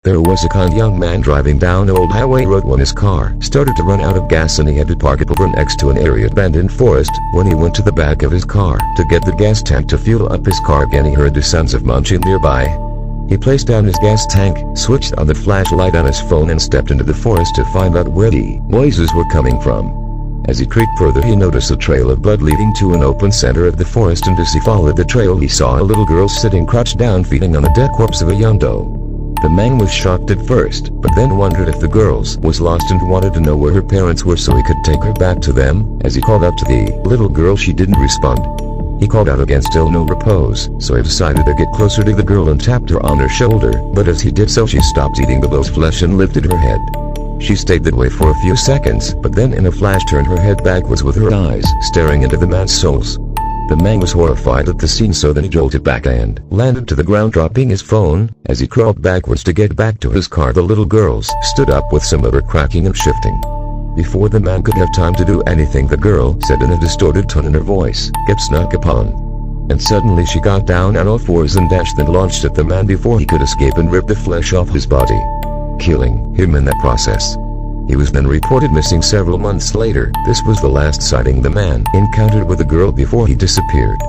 There was a kind young man driving down Old Highway Road when his car started to run out of gas and he had to park it over next to an area abandoned forest. When he went to the back of his car to get the gas tank to fuel up his car again, he heard the sounds of munching nearby. He placed down his gas tank, switched on the flashlight on his phone and stepped into the forest to find out where the noises were coming from. As he creeped further, he noticed a trail of blood leading to an open center of the forest, and as he followed the trail he saw a little girl sitting crouched down feeding on the dead corpse of a young doe. The man was shocked at first, but then wondered if the girl was lost and wanted to know where her parents were so he could take her back to them. As he called out to the little girl, she didn't respond. He called out again, still no repose, so he decided to get closer to the girl and tapped her on her shoulder, but as he did so she stopped eating the doe's flesh and lifted her head. She stayed that way for a few seconds, but then in a flash turned her head backwards with her eyes staring into the man's souls. The man was horrified at the scene, so then he jolted back and landed to the ground, dropping his phone. As he crawled backwards to get back to his car, the little girl stood up with some of her cracking and shifting. Before the man could have time to do anything, the girl said in a distorted tone in her voice, "Get snuck upon." And suddenly she got down on all fours and dashed and launched at the man before he could escape and ripped the flesh off his body, killing him in that process. He was then reported missing several months later. This was the last sighting the man encountered with the girl before he disappeared.